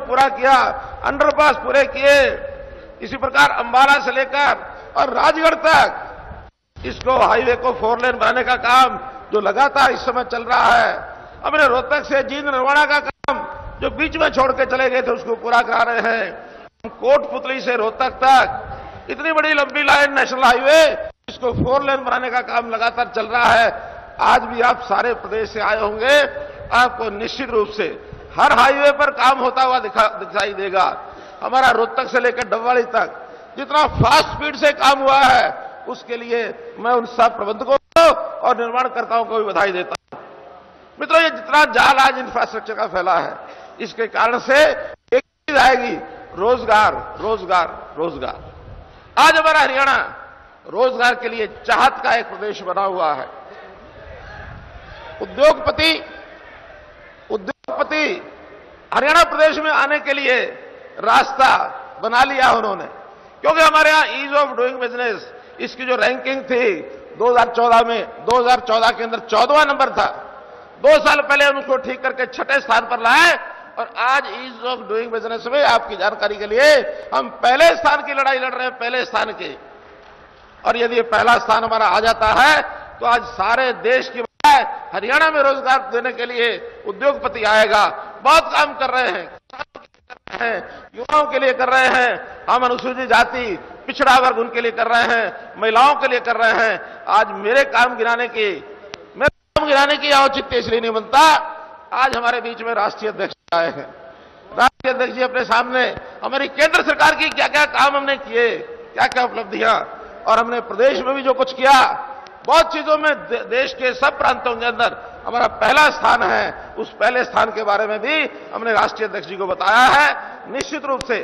पूरा किया, अंडरपास पूरे किए। इसी प्रकार अंबाला से लेकर और राजगढ़ तक इसको हाईवे को 4 लेन बनाने का काम जो लगातार इस समय चल रहा है। हमने रोहतक से जींद नरवाड़ा का काम जो बीच में छोड़ के चले गए थे उसको पूरा करा रहे हैं। कोटपुतली से रोहतक तक इतनी बड़ी लंबी लाइन नेशनल हाईवे, इसको 4 लेन बनाने का काम लगातार चल रहा है। आज भी आप सारे प्रदेश से आए होंगे, आपको निश्चित रूप से हर हाईवे पर काम होता हुआ दिखाई देगा। हमारा रोहतक से लेकर डबवाड़ी तक जितना फास्ट स्पीड से काम हुआ है उसके लिए मैं उन सब प्रबंधकों को और निर्माणकर्ताओं को भी बधाई देता हूं। मित्रों, ये जितना जाल आज इंफ्रास्ट्रक्चर का फैला है, इसके कारण से एक चीज आएगी, रोजगार, रोजगार, रोजगार। आज हमारा हरियाणा रोजगार के लिए चाहत का एक प्रदेश बना हुआ है। उद्योगपति हरियाणा प्रदेश में आने के लिए रास्ता बना लिया उन्होंने, क्योंकि हमारे यहां ईज ऑफ डूइंग बिजनेस इसकी जो रैंकिंग थी 2014 में, 2014 के अंदर 14वां नंबर था। 2 साल पहले उनको ठीक करके 6ठे स्थान पर लाए और आज ईज ऑफ डूइंग बिजनेस में आपकी जानकारी के लिए हम पहले स्थान की लड़ाई लड़ रहे हैं, पहले स्थान की। और यदि ये पहला स्थान हमारा आ जाता है तो आज सारे देश की हरियाणा में रोजगार देने के लिए उद्योगपति आएगा। बहुत काम कर रहे हैं, युवाओं के लिए कर रहे हैं, हम अनुसूचित जाति पिछड़ा वर्ग उनके लिए कर रहे हैं, महिलाओं के लिए कर रहे हैं। आज मेरे काम गिनाने की औचित्य इसलिए नहीं बनता, आज हमारे बीच में राष्ट्रीय अध्यक्ष आए हैं। राष्ट्रीय अध्यक्ष जी अपने सामने हमारी केंद्र सरकार की क्या क्या काम हमने किए, क्या क्या उपलब्धियां, और हमने प्रदेश में भी जो कुछ किया, बहुत चीजों में देश के सब प्रांतों के अंदर हमारा पहला स्थान है। उस पहले स्थान के बारे में भी हमने राष्ट्रीय अध्यक्ष जी को बताया है। निश्चित रूप से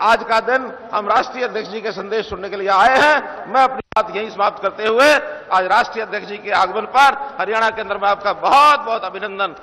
आज का दिन हम राष्ट्रीय अध्यक्ष जी के संदेश सुनने के लिए आए हैं। मैं अपनी बात यहीं समाप्त करते हुए आज राष्ट्रीय अध्यक्ष जी के आगमन पर हरियाणा के अंदर मैं आपका बहुत बहुत अभिनंदन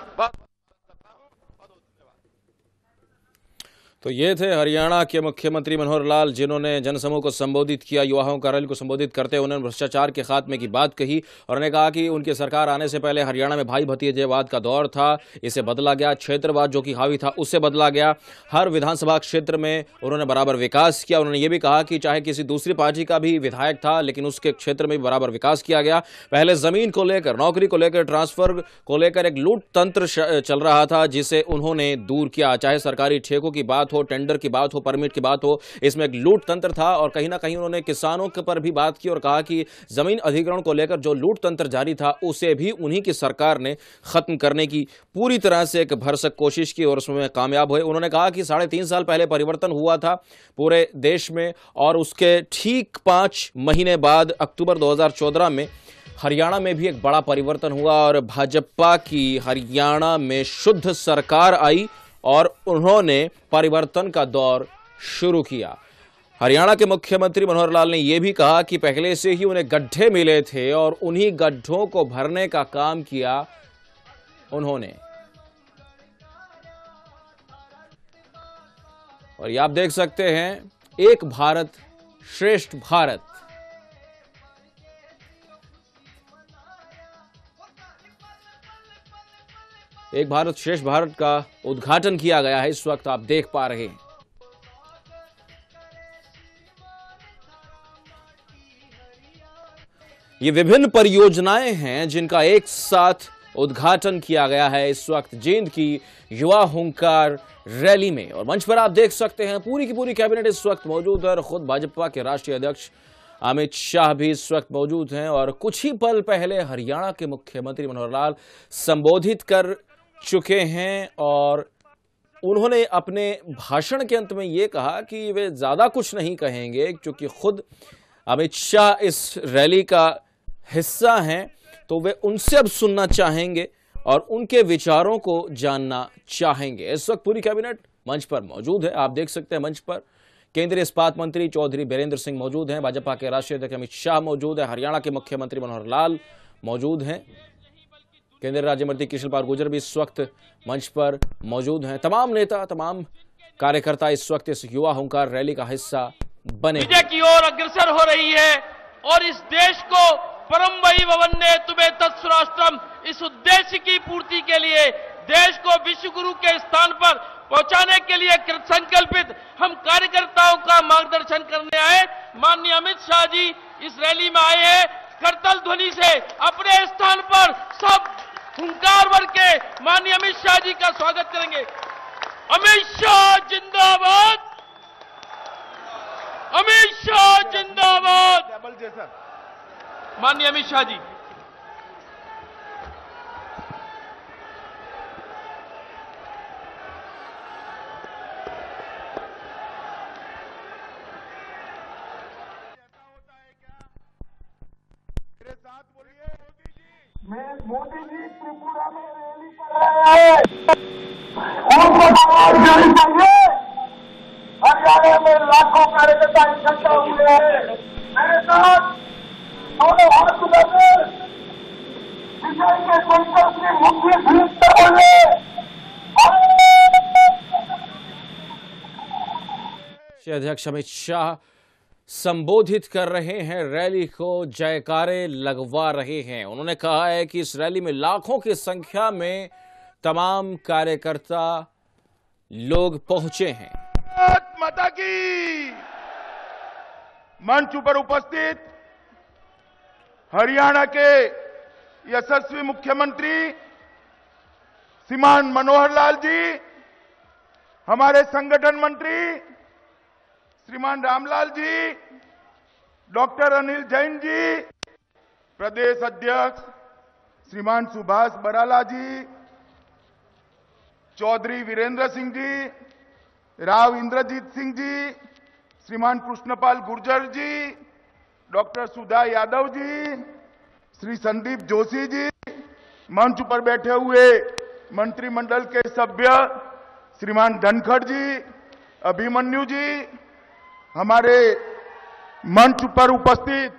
तो ये थे हरियाणा के मुख्यमंत्री मनोहर लाल, जिन्होंने जनसमूह को संबोधित किया। युवाओं का रैली को संबोधित करते हुए उन्होंने भ्रष्टाचार के खात्मे की बात कही और उन्होंने कहा कि उनकी सरकार आने से पहले हरियाणा में भाई भतीजेवाद का दौर था, इसे बदला गया। क्षेत्रवाद जो कि हावी था उससे बदला गया। हर विधानसभा क्षेत्र में उन्होंने बराबर विकास किया। उन्होंने ये भी कहा कि चाहे किसी दूसरी पार्टी का भी विधायक था लेकिन उसके क्षेत्र में भी बराबर विकास किया गया। पहले जमीन को लेकर, नौकरी को लेकर, ट्रांसफर को लेकर एक लूट तंत्र चल रहा था जिसे उन्होंने दूर किया। चाहे सरकारी ठेकों की बात हो, टेंडर की बात हो, परमिट की बात हो, इसमें एक लूट तंत्र था। और कहीं ना कहीं उन्होंने किसानों के पर भी बात की और कहा कि जमीन अधिग्रहण को लेकर जो लूट तंत्र जारी था उसे भी उन्हीं की सरकार ने खत्म करने की पूरी तरह से एक भरसक कोशिश की और उसमें कामयाब हुए। उन्होंने कहा कि 3.5 साल पहले परिवर्तन हुआ था पूरे देश में और उसके ठीक 5 महीने बाद अक्टूबर 2014 में हरियाणा में भी एक बड़ा परिवर्तन हुआ और भाजपा की हरियाणा में शुद्ध सरकार आई और उन्होंने परिवर्तन का दौर शुरू किया। हरियाणा के मुख्यमंत्री मनोहर लाल ने यह भी कहा कि पहले से ही उन्हें गड्ढे मिले थे और उन्हीं गड्ढों को भरने का काम किया उन्होंने। और ये आप देख सकते हैं, एक भारत श्रेष्ठ भारत। एक भारत श्रेष्ठ भारत का उद्घाटन किया गया है, इस वक्त आप देख पा रहे हैं। ये विभिन्न परियोजनाएं हैं जिनका एक साथ उद्घाटन किया गया है इस वक्त जींद की युवा हुंकार रैली में। और मंच पर आप देख सकते हैं पूरी की पूरी कैबिनेट इस वक्त मौजूद है और खुद भाजपा के राष्ट्रीय अध्यक्ष अमित शाह भी इस वक्त मौजूद हैं। और कुछ ही पल पहले हरियाणा के मुख्यमंत्री मनोहर लाल संबोधित कर चुके हैं और उन्होंने अपने भाषण के अंत में यह कहा कि वे ज्यादा कुछ नहीं कहेंगे क्योंकि खुद अमित शाह इस रैली का हिस्सा हैं, तो वे उनसे अब सुनना चाहेंगे और उनके विचारों को जानना चाहेंगे। इस वक्त पूरी कैबिनेट मंच पर मौजूद है, आप देख सकते हैं मंच पर केंद्रीय इस्पात मंत्री चौधरी बीरेंद्र सिंह मौजूद हैं, भाजपा के राष्ट्रीय अध्यक्ष अमित शाह मौजूद है, हरियाणा के मुख्यमंत्री मनोहर लाल मौजूद हैं, केंद्रीय राज्य मंत्री कृष्ण पाल गुर्जर भी इस वक्त मंच पर मौजूद हैं। तमाम नेता, तमाम कार्यकर्ता इस वक्त इस युवा हुंकार रैली का हिस्सा बने विजय की ओर अग्रसर हो रही है और इस देश को परम वही ववन्ने तुम्हें तत्सुराष्ट्रम, इस उद्देश्य की पूर्ति के लिए देश को विश्व गुरु के स्थान पर पहुंचाने के लिए संकल्पित हम कार्यकर्ताओं का मार्गदर्शन करने आए। माननीय अमित शाह जी इस रैली में आए हैं। करतल ध्वनि से अपने स्थान पर सब हुंकार भर के माननीय अमित शाह जी का स्वागत करेंगे। अमित शाह जिंदाबाद, अमित शाह जिंदाबाद। माननीय अमित शाह जी। मोदी जी त्रिपुरा में रैली कर रहे हैं, उनको जवाब देनी चाहिए। हरियाणा में लाखों कार्यकर्ता इकट्ठा हुए हैं। मेरे साथ दोनों हाथ मिलाकर विजय के संकल्प की मुख्य भीड़ से बोले। अध्यक्ष अमित शाह संबोधित कर रहे हैं, रैली को जयकारे लगवा रहे हैं। उन्होंने कहा है कि इस रैली में लाखों की संख्या में तमाम कार्यकर्ता लोग पहुंचे हैं। भारत माता की। मंच पर उपस्थित हरियाणा के यशस्वी मुख्यमंत्री श्रीमान मनोहर लाल जी, हमारे संगठन मंत्री श्रीमान रामलाल जी, डॉक्टर अनिल जैन जी, प्रदेश अध्यक्ष श्रीमान सुभाष बराला जी, चौधरी वीरेंद्र सिंह जी, राव इंद्रजीत सिंह जी, श्रीमान कृष्णपाल गुर्जर जी, डॉक्टर सुधा यादव जी, श्री संदीप जोशी जी, मंच पर बैठे हुए मंत्रिमंडल के सभ्य श्रीमान धनखड़ जी, अभिमन्यु जी, हमारे मंच पर उपस्थित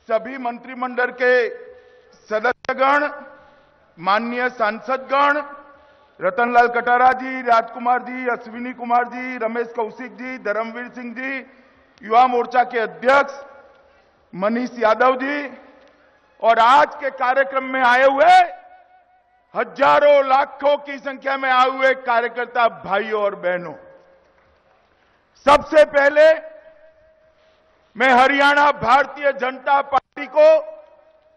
सभी मंत्रिमंडल के सदस्यगण, माननीय सांसदगण, रतनलाल कटारा जी, राजकुमार जी, अश्विनी कुमार जी, रमेश कौशिक जी, धर्मवीर सिंह जी, युवा मोर्चा के अध्यक्ष मनीष यादव जी और आज के कार्यक्रम में आए हुए हजारों लाखों की संख्या में आए हुए कार्यकर्ता भाइयों और बहनों, सबसे पहले मैं हरियाणा भारतीय जनता पार्टी को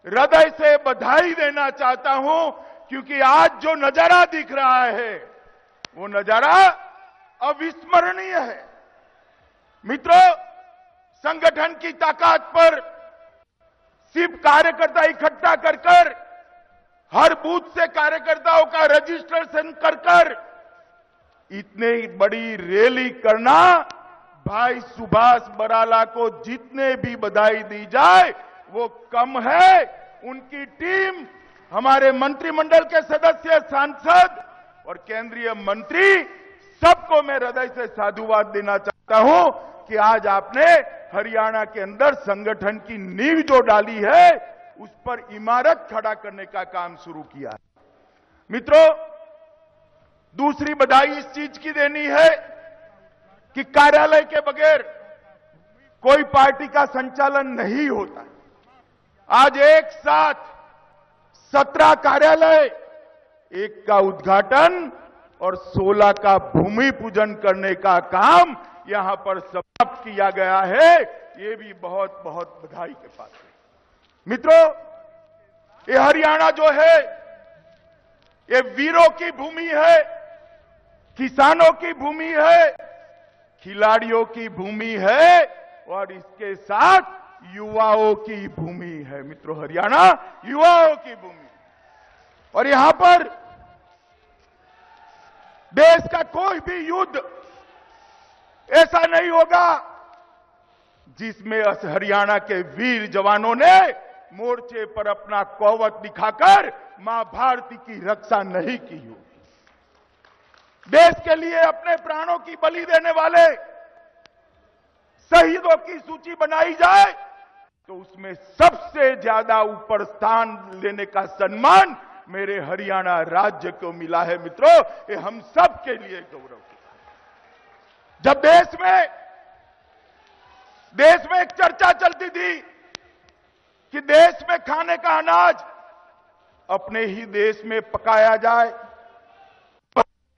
हृदय से बधाई देना चाहता हूं, क्योंकि आज जो नजारा दिख रहा है वो नजारा अविस्मरणीय है। मित्रों, संगठन की ताकत पर सिर्फ कार्यकर्ता इकट्ठा कर हर बूथ से कार्यकर्ताओं का रजिस्ट्रेशन कर इतनी बड़ी रैली करना, भाई सुभाष बराला को जितने भी बधाई दी जाए वो कम है। उनकी टीम, हमारे मंत्रिमंडल के सदस्य, सांसद और केंद्रीय मंत्री, सबको मैं हृदय से साधुवाद देना चाहता हूं कि आज आपने हरियाणा के अंदर संगठन की नींव जो डाली है उस पर इमारत खड़ा करने का काम शुरू किया है। मित्रों, दूसरी बधाई इस चीज की देनी है कि कार्यालय के बगैर कोई पार्टी का संचालन नहीं होता। आज एक साथ 17 कार्यालय, एक का उद्घाटन और 16 का भूमि पूजन करने का काम यहां पर समाप्त किया गया है। ये भी बहुत बहुत बधाई के पात्र है। मित्रों, ये हरियाणा जो है ये वीरों की भूमि है, किसानों की भूमि है, खिलाड़ियों की भूमि है और इसके साथ युवाओं की भूमि है। मित्रों, हरियाणा युवाओं की भूमि, और यहां पर देश का कोई भी युद्ध ऐसा नहीं होगा जिसमें हरियाणा के वीर जवानों ने मोर्चे पर अपना कौवत दिखाकर मां भारती की रक्षा नहीं की होगी। देश के लिए अपने प्राणों की बलि देने वाले शहीदों की सूची बनाई जाए तो उसमें सबसे ज्यादा ऊपर स्थान लेने का सम्मान मेरे हरियाणा राज्य को मिला है। मित्रों, ये हम सब के लिए गौरव की। जब देश में एक चर्चा चलती थी कि देश में खाने का अनाज अपने ही देश में पकाया जाए,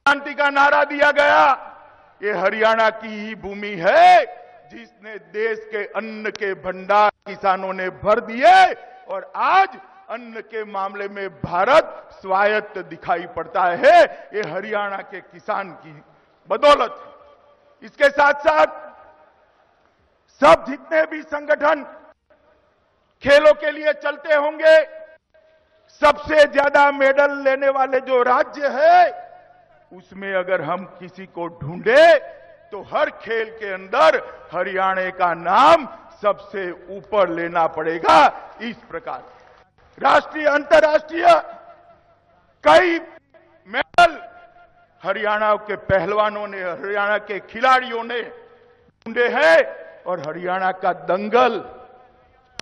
क्रांति का नारा दिया गया। ये हरियाणा की ही भूमि है जिसने देश के अन्न के भंडार किसानों ने भर दिए और आज अन्न के मामले में भारत स्वायत्त दिखाई पड़ता है। ये हरियाणा के किसान की बदौलत है। इसके साथ साथ सब जितने भी संगठन खेलों के लिए चलते होंगे, सबसे ज्यादा मेडल लेने वाले जो राज्य है उसमें अगर हम किसी को ढूंढे तो हर खेल के अंदर हरियाणा का नाम सबसे ऊपर लेना पड़ेगा। इस प्रकार राष्ट्रीय अंतर्राष्ट्रीय कई मेडल हरियाणा के पहलवानों ने, हरियाणा के खिलाड़ियों ने ढूंढे हैं और हरियाणा का दंगल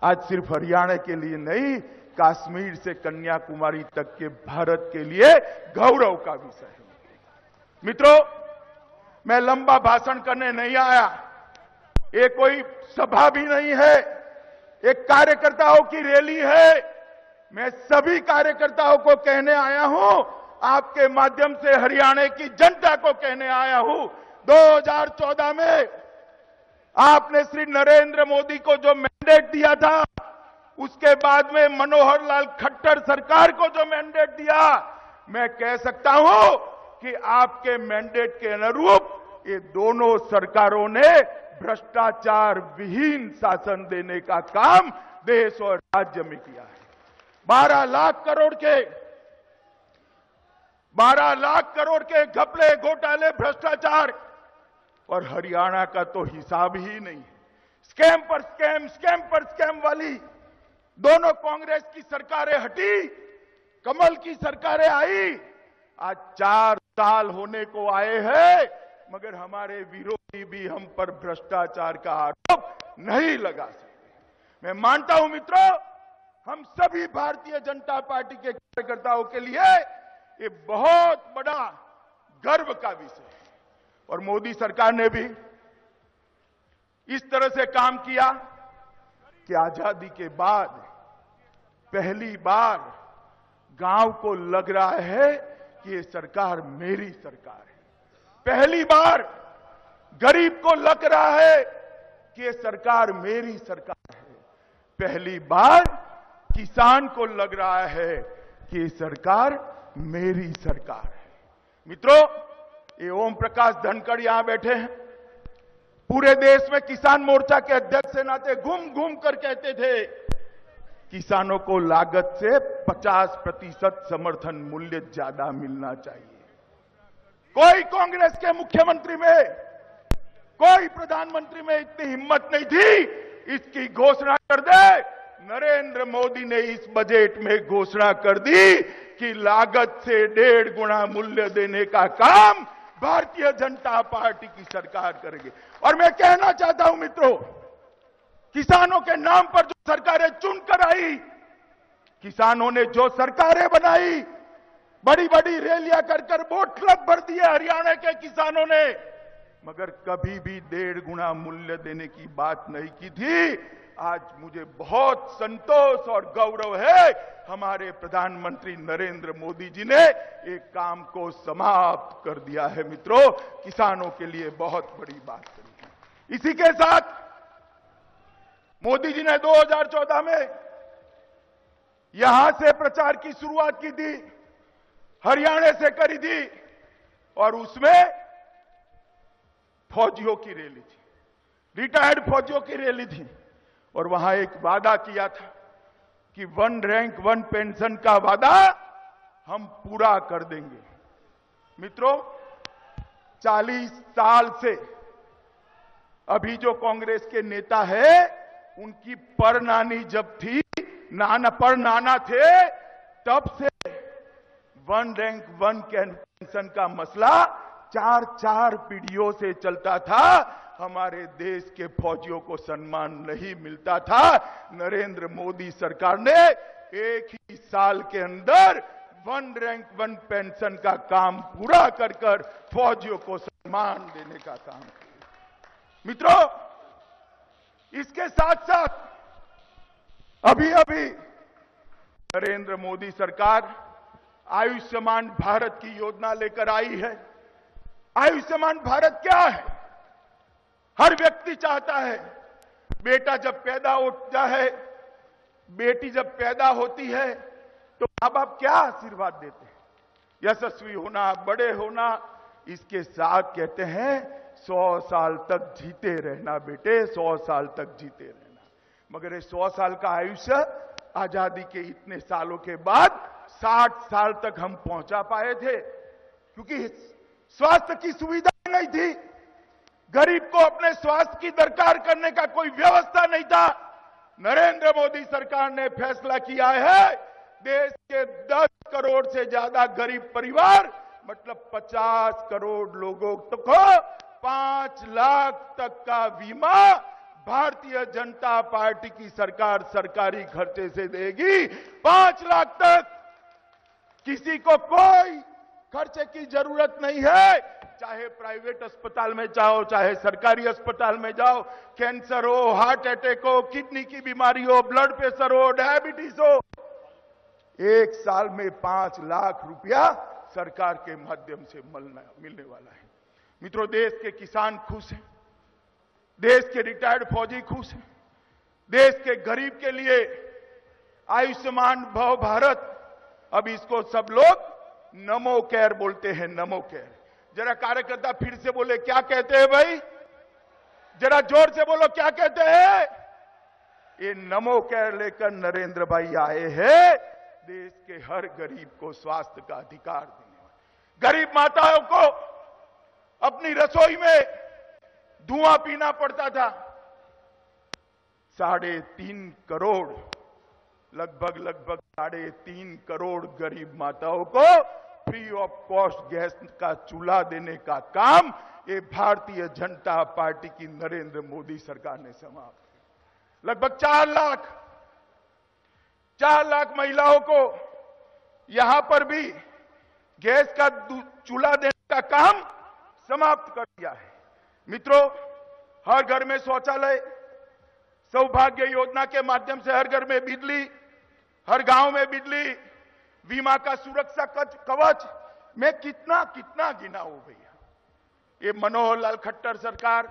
आज सिर्फ हरियाणा के लिए नहीं, कश्मीर से कन्याकुमारी तक के भारत के लिए गौरव का विषय है। मित्रों, मैं लंबा भाषण करने नहीं आया, ये कोई सभा भी नहीं है, एक कार्यकर्ताओं की रैली है। मैं सभी कार्यकर्ताओं को कहने आया हूं, आपके माध्यम से हरियाणा की जनता को कहने आया हूं, 2014 में आपने श्री नरेंद्र मोदी को जो मैंडेट दिया था, उसके बाद में मनोहर लाल खट्टर सरकार को जो मैंडेट दिया, मैं कह सकता हूं कि आपके मैंडेट के अनुरूप ये दोनों सरकारों ने भ्रष्टाचार विहीन शासन देने का काम देश और राज्य में किया है। 12 लाख करोड़ के घपले, घोटाले, भ्रष्टाचार, और हरियाणा का तो हिसाब ही नहीं। स्कैम पर स्कैम, स्कैम पर स्कैम वाली दोनों कांग्रेस की सरकारें हटी, कमल की सरकारें आई, आज 4 साल होने को आए हैं, मगर हमारे विरोधी भी हम पर भ्रष्टाचार का आरोप नहीं लगा सकते। मैं मानता हूं मित्रों, हम सभी भारतीय जनता पार्टी के कार्यकर्ताओं के लिए ये बहुत बड़ा गर्व का विषय है। और मोदी सरकार ने भी इस तरह से काम किया कि आजादी के बाद पहली बार गांव को लग रहा है कि ये सरकार मेरी सरकार है। पहली बार गरीब को लग रहा है कि ये सरकार मेरी सरकार है। पहली बार किसान को लग रहा है कि ये सरकार मेरी सरकार है। मित्रों, ये ओम प्रकाश धनखड़ यहां बैठे हैं, पूरे देश में किसान मोर्चा के अध्यक्ष से नाते घूम घूम कर कहते थे किसानों को लागत से 50% समर्थन मूल्य ज्यादा मिलना चाहिए। कोई कांग्रेस के मुख्यमंत्री में, कोई प्रधानमंत्री में इतनी हिम्मत नहीं थी इसकी घोषणा कर दे। नरेंद्र मोदी ने इस बजट में घोषणा कर दी कि लागत से 1.5 गुना मूल्य देने का काम भारतीय जनता पार्टी की सरकार करेगी। और मैं कहना चाहता हूं मित्रों, किसानों के नाम पर जो सरकारें चुनकर आई, किसानों ने जो सरकारें बनाई, बड़ी बड़ी रैलियां कर वोट क्लब भर दिए हरियाणा के किसानों ने, मगर कभी भी 1.5 गुना मूल्य देने की बात नहीं की थी। आज मुझे बहुत संतोष और गौरव है, हमारे प्रधानमंत्री नरेंद्र मोदी जी ने एक काम को समाप्त कर दिया है। मित्रों, किसानों के लिए बहुत बड़ी बात करी है। इसी के साथ मोदी जी ने 2014 में यहां से प्रचार की शुरुआत की थी, हरियाणा से करी थी, और उसमें फौजियों की रैली थी, रिटायर्ड फौजियों की रैली थी। और वहां एक वादा किया था कि 1 रैंक 1 पेंशन का वादा हम पूरा कर देंगे। मित्रों, 40 साल से अभी जो कांग्रेस के नेता है, उनकी परनानी जब थी, नाना थे, तब से 1 रैंक 1 पेंशन का मसला 4 पीढ़ियों से चलता था। हमारे देश के फौजियों को सम्मान नहीं मिलता था। नरेंद्र मोदी सरकार ने एक ही साल के अंदर 1 रैंक 1 पेंशन का काम पूरा कर फौजियों को सम्मान देने का काम किया। मित्रों, इसके साथ साथ अभी नरेंद्र मोदी सरकार आयुष्मान भारत की योजना लेकर आई है। आयुष्मान भारत क्या है? हर व्यक्ति चाहता है बेटा जब पैदा होता है, बेटी जब पैदा होती है तो मां बाप क्या आशीर्वाद देते हैं? यशस्वी होना, बड़े होना, इसके साथ कहते हैं 100 साल तक जीते रहना बेटे, 100 साल तक जीते रहना। मगर ये 100 साल का आयुष्य आजादी के इतने सालों के बाद 60 साल तक हम पहुंचा पाए थे, क्योंकि स्वास्थ्य की सुविधा नहीं थी। गरीब को अपने स्वास्थ्य की दरकार करने का कोई व्यवस्था नहीं था। नरेंद्र मोदी सरकार ने फैसला किया है, देश के 10 करोड़ से ज्यादा गरीब परिवार, मतलब 50 करोड़ लोगों को 5 लाख तक का बीमा भारतीय जनता पार्टी की सरकार सरकारी खर्चे से देगी। 5 लाख तक किसी को कोई खर्चे की जरूरत नहीं है। चाहे प्राइवेट अस्पताल में जाओ, चाहे सरकारी अस्पताल में जाओ, कैंसर हो, हार्ट अटैक हो, किडनी की बीमारी हो, ब्लड प्रेशर हो, डायबिटीज हो, एक साल में 5 लाख रुपया सरकार के माध्यम से मिलने वाला है। मित्रों, देश के किसान खुश हैं, देश के रिटायर्ड फौजी खुश हैं, देश के गरीब के लिए आयुष्मान भव भारत, अब इसको सब लोग नमो केयर बोलते हैं, नमो केयर। जरा कार्यकर्ता फिर से बोले, क्या कहते हैं भाई? जरा जोर से बोलो, क्या कहते हैं? ये नमो केयर लेकर नरेंद्र भाई आए हैं देश के हर गरीब को स्वास्थ्य का अधिकार देने वाले। गरीब माताओं को अपनी रसोई में धुआं पीना पड़ता था। 3.5 करोड़, लगभग 3.5 करोड़ गरीब माताओं को फ्री ऑफ कॉस्ट गैस का चूल्हा देने का काम ये भारतीय जनता पार्टी की नरेंद्र मोदी सरकार ने समाप्त किया। लगभग 4 लाख महिलाओं को यहां पर भी गैस का चूल्हा देने का काम समाप्त कर दिया है। मित्रों, हर घर में शौचालय, सौभाग्य योजना के माध्यम से हर घर में बिजली, हर गांव में बिजली, बीमा का सुरक्षा कवच, मैं कितना गिनाऊं भैया। ये मनोहर लाल खट्टर सरकार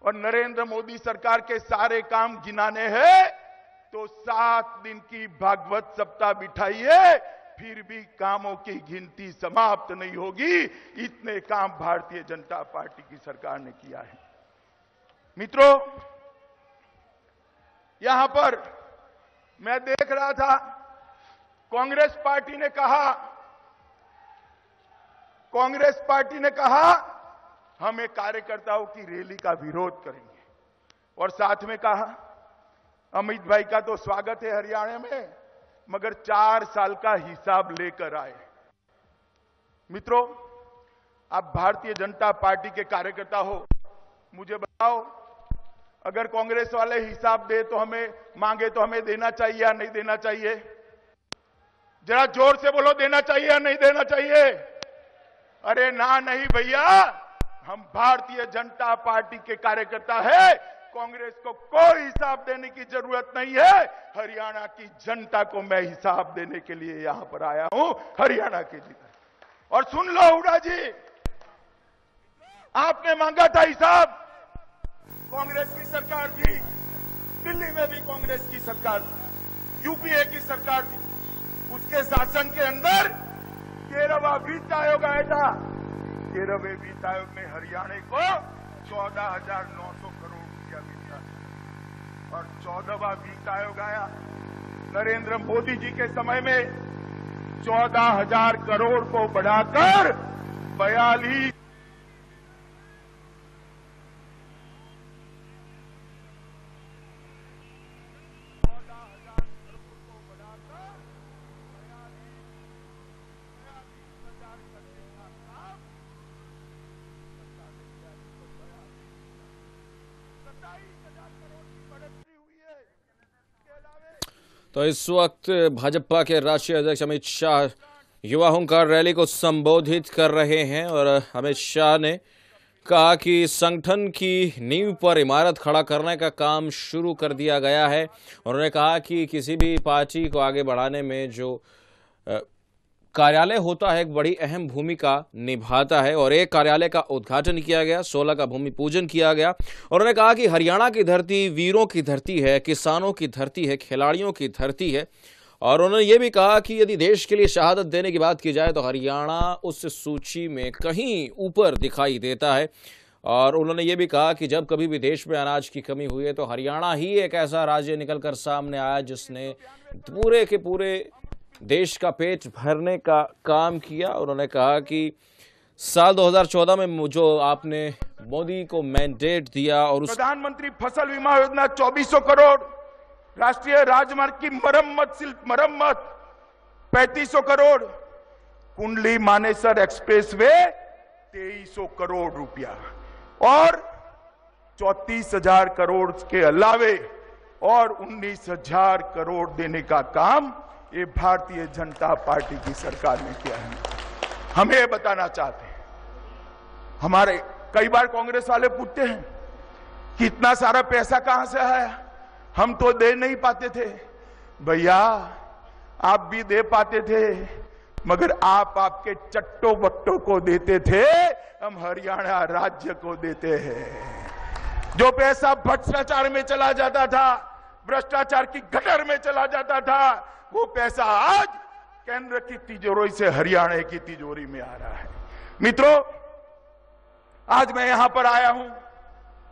और नरेंद्र मोदी सरकार के सारे काम गिनाने हैं तो 7 दिन की भागवत सप्ताह बिठाइए, फिर भी कामों की गिनती समाप्त नहीं होगी। इतने काम भारतीय जनता पार्टी की सरकार ने किया है। मित्रों, यहां पर मैं देख रहा था, कांग्रेस पार्टी ने कहा हम एक कार्यकर्ताओं की रैली का विरोध करेंगे, और साथ में कहा अमित भाई का तो स्वागत है हरियाणा में, मगर 4 साल का हिसाब लेकर आए। मित्रों, आप भारतीय जनता पार्टी के कार्यकर्ता हो, मुझे बताओ, अगर कांग्रेस वाले हिसाब दे तो हमें मांगे तो हमें देना चाहिए या नहीं देना चाहिए? जरा जोर से बोलो, देना चाहिए या नहीं देना चाहिए? अरे ना, नहीं भैया, हम भारतीय जनता पार्टी के कार्यकर्ता है, कांग्रेस को कोई हिसाब देने की जरूरत नहीं है। हरियाणा की जनता को मैं हिसाब देने के लिए यहां पर आया हूं, हरियाणा के लिए। और सुन लो हुड्डा जी, आपने मांगा था हिसाब, कांग्रेस की सरकार थी, दिल्ली में भी कांग्रेस की सरकार थी, यूपीए की सरकार थी, उसके शासन के अंदर 13वां वित्त आयोग आया था। 13वें वित्त आयोग ने हरियाणा को 14,900 करोड़ रुपया मिला, और 14वां वित्त आयोग आया नरेंद्र मोदी जी के समय में 14,000 करोड़ को बढ़ाकर 42 तो इस वक्त भाजपा के राष्ट्रीय अध्यक्ष अमित शाह युवा हुंकार रैली को संबोधित कर रहे हैं, और अमित शाह ने कहा कि संगठन की नींव पर इमारत खड़ा करने का काम शुरू कर दिया गया है। उन्होंने कहा कि किसी भी पार्टी को आगे बढ़ाने में जो कार्यालय होता है एक बड़ी अहम भूमिका निभाता है और एक कार्यालय का उद्घाटन किया गया, 16 का भूमि पूजन किया गया और उन्होंने कहा कि हरियाणा की धरती वीरों की धरती है, किसानों की धरती है, खिलाड़ियों की धरती है। और उन्होंने ये भी कहा कि यदि देश के लिए शहादत देने की बात की जाए तो हरियाणा उस सूची में कहीं ऊपर दिखाई देता है। और उन्होंने ये भी कहा कि जब कभी भी देश में अनाज की कमी हुई है तो हरियाणा ही एक ऐसा राज्य निकलकर सामने आया जिसने पूरे के पूरे देश का पेट भरने का काम किया। उन्होंने कहा कि साल 2014 में जो आपने मोदी को मैंडेट दिया और उस प्रधानमंत्री फसल बीमा योजना 2400 करोड़, राष्ट्रीय राजमार्ग की मरम्मत 3500 करोड़, कुंडली मानेसर एक्सप्रेसवे 2300 करोड़ रुपया और 34,000 करोड़ के अलावे और 19,000 करोड़ देने का काम ये भारतीय जनता पार्टी की सरकार ने किया है। हम ये बताना चाहते हैं, हमारे कई बार कांग्रेस वाले पूछते हैं कि इतना सारा पैसा कहां से आया, हम तो दे नहीं पाते थे। भैया आप भी दे पाते थे मगर आप आपके चट्टो बट्टों को देते थे, हम हरियाणा राज्य को देते हैं। जो पैसा भ्रष्टाचार में चला जाता था, भ्रष्टाचार की गटर में चला जाता था, वो पैसा आज केंद्र की तिजोरी से हरियाणा की तिजोरी में आ रहा है। मित्रों, आज मैं यहां पर आया हूं,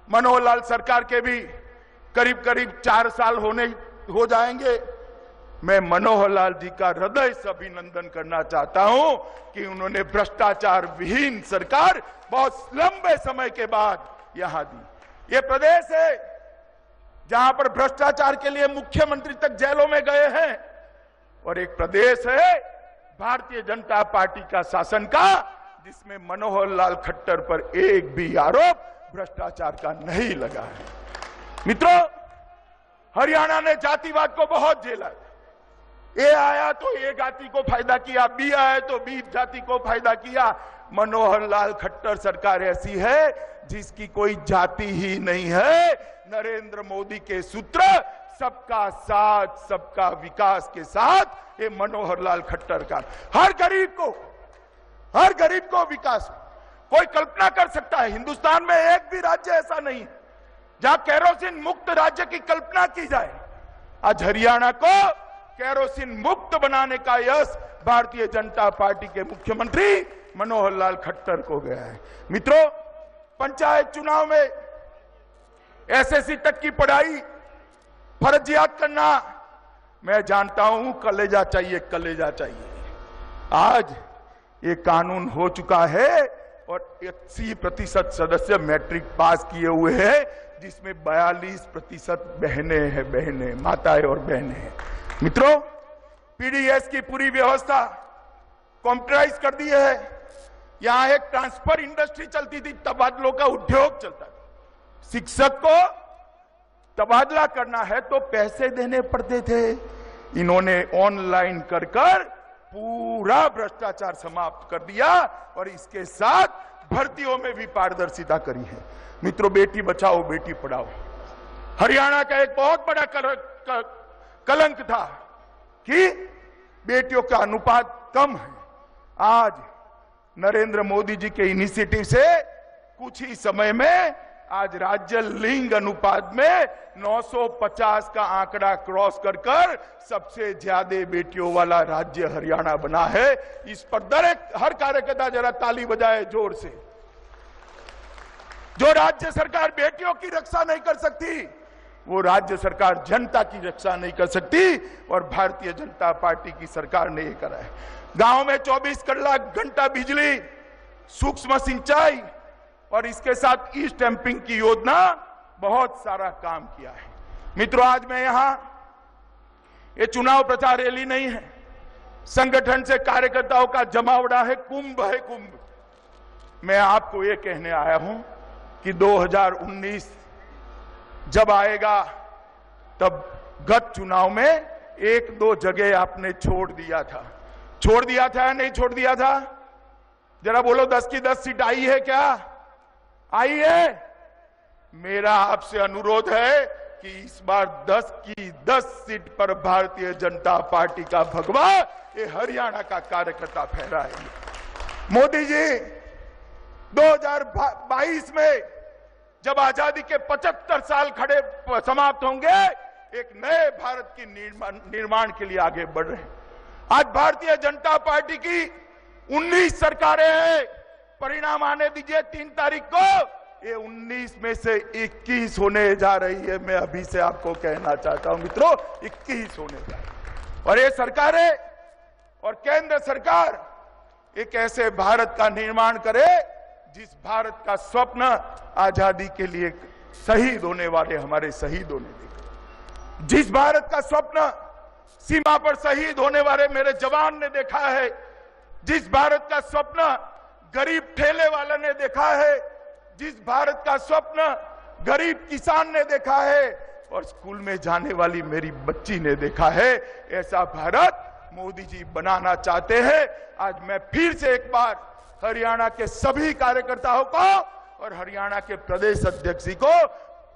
मनोहर लाल सरकार के भी करीब करीब 4 साल हो जाएंगे। मैं मनोहर लाल जी का हृदय से अभिनंदन करना चाहता हूं कि उन्होंने भ्रष्टाचार विहीन सरकार बहुत लंबे समय के बाद यहां दी। ये प्रदेश है जहां पर भ्रष्टाचार के लिए मुख्यमंत्री तक जेलों में गए हैं और एक प्रदेश है भारतीय जनता पार्टी का शासन का जिसमें मनोहर लाल खट्टर पर एक भी आरोप भ्रष्टाचार का नहीं लगा है। मित्रों, हरियाणा ने जातिवाद को बहुत झेला है। ए आया तो ए जाति को फायदा किया, बी आया तो बी जाति को फायदा किया। मनोहर लाल खट्टर सरकार ऐसी है जिसकी कोई जाति ही नहीं है। नरेंद्र मोदी के सूत्र सबका साथ सबका विकास के साथ ये मनोहर लाल खट्टर का हर गरीब को विकास। कोई कल्पना कर सकता है हिंदुस्तान में एक भी राज्य ऐसा नहीं है जहां केरोसिन मुक्त राज्य की कल्पना की जाए। आज हरियाणा को केरोसिन मुक्त बनाने का यश भारतीय जनता पार्टी के मुख्यमंत्री मनोहर लाल खट्टर को गया है। मित्रों, पंचायत चुनाव में एसएससी तक की पढ़ाई फर्जियात करना, मैं जानता हूं कलेजा चाहिए। आज ये कानून हो चुका है और 80% सदस्य मैट्रिक पास किए हुए हैं, जिसमें 42% बहनें माताएं और बहनें हैं। मित्रों, पीडीएस की पूरी व्यवस्था कंप्यूटराइज कर दी है। यहां एक ट्रांसफर इंडस्ट्री चलती थी, तबादलों का उद्योग चलता था। शिक्षक को तबादला करना है तो पैसे देने पड़ते थे। इन्होंने ऑनलाइन कर पूरा भ्रष्टाचार समाप्त कर दिया और इसके साथ भर्तियों में भी पारदर्शिता करी है। मित्रों, बेटी बचाओ बेटी पढ़ाओ हरियाणा का एक बहुत बड़ा कलंक था कि बेटियों का अनुपात कम है। आज नरेंद्र मोदी जी के इनिशिएटिव से कुछ ही समय में आज राज्य लिंग अनुपात में 950 का आंकड़ा क्रॉस कर सबसे ज्यादा बेटियों वाला राज्य हरियाणा बना है। इस पर हर कार्यकर्ता जरा ताली बजाए जोर से। जो राज्य सरकार बेटियों की रक्षा नहीं कर सकती, वो राज्य सरकार जनता की रक्षा नहीं कर सकती और भारतीय जनता पार्टी की सरकार ने ये करा है। गांव में 24 घंटा बिजली, सूक्ष्म सिंचाई और इसके साथ ई स्टैंपिंग की योजना, बहुत सारा काम किया है। मित्रों, आज मैं यहां ये चुनाव प्रचार रैली नहीं है, संगठन से कार्यकर्ताओं का जमावड़ा है, कुंभ है कुंभ। मैं आपको ये कहने आया हूं कि 2019 जब आएगा तब गत चुनाव में 1-2 जगह आपने छोड़ दिया था या नहीं छोड़ दिया था? जरा बोलो, 10 की 10 सीट आई है क्या? आई है? मेरा आपसे अनुरोध है कि इस बार 10 की 10 सीट पर भारतीय जनता पार्टी का भगवा ये हरियाणा का कार्यकर्ता फहराएंगे। मोदी जी 2022 में जब आजादी के 75 साल खड़े समाप्त होंगे, एक नए भारत की निर्माण के लिए आगे बढ़ रहे हैं। आज भारतीय जनता पार्टी की 19 सरकारें हैं। परिणाम आने दीजिए 3 तारीख को, ये 19 में से 21 होने जा रही है। मैं अभी से आपको कहना चाहता हूं मित्रों, 21 होने जा रही है। और ये सरकारें और केंद्र सरकार एक ऐसे भारत का निर्माण करे जिस भारत का स्वप्न आजादी के लिए शहीद होने वाले हमारे शहीदों ने देखा, जिस भारत का स्वप्न सीमा पर शहीद होने वाले मेरे जवान ने देखा है, जिस भारत का स्वप्न गरीब ठेले वाले ने देखा है, जिस भारत का स्वप्न गरीब किसान ने देखा है और स्कूल में जाने वाली मेरी बच्ची ने देखा है, ऐसा भारत मोदी जी बनाना चाहते हैं। आज मैं फिर से एक बार हरियाणा के सभी कार्यकर्ताओं को और हरियाणा के प्रदेश अध्यक्ष जी को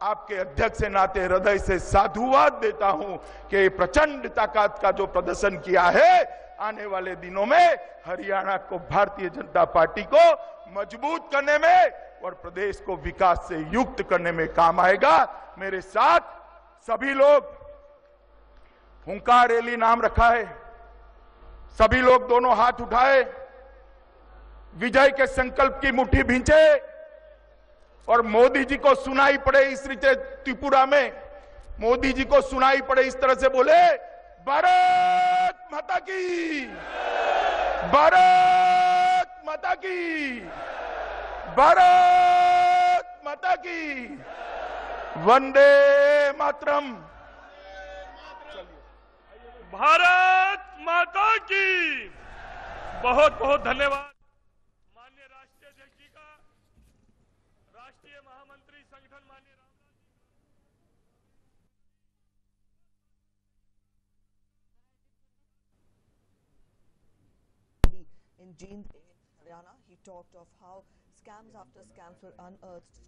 आपके अध्यक्ष के नाते हृदय से साधुवाद देता हूं कि प्रचंड ताकत का जो प्रदर्शन किया है, आने वाले दिनों में हरियाणा को, भारतीय जनता पार्टी को मजबूत करने में और प्रदेश को विकास से युक्त करने में काम आएगा। मेरे साथ सभी लोग, हुंकार रैली नाम रखा है, सभी लोग दोनों हाथ उठाए, विजय के संकल्प की मुट्ठी भींचे और मोदी जी को सुनाई पड़े इस रीते त्रिपुरा में, मोदी जी को सुनाई पड़े इस तरह से बोले, भारत माता की, भारत माता की, भारत माता की, वंदे मातरम। भारत माता की। बहुत बहुत धन्यवाद माननीय राष्ट्रीय अध्यक्ष जी का, राष्ट्रीय महामंत्री संगठन माननीय in Jind in Haryana. He talked of how scams after scams were unearthed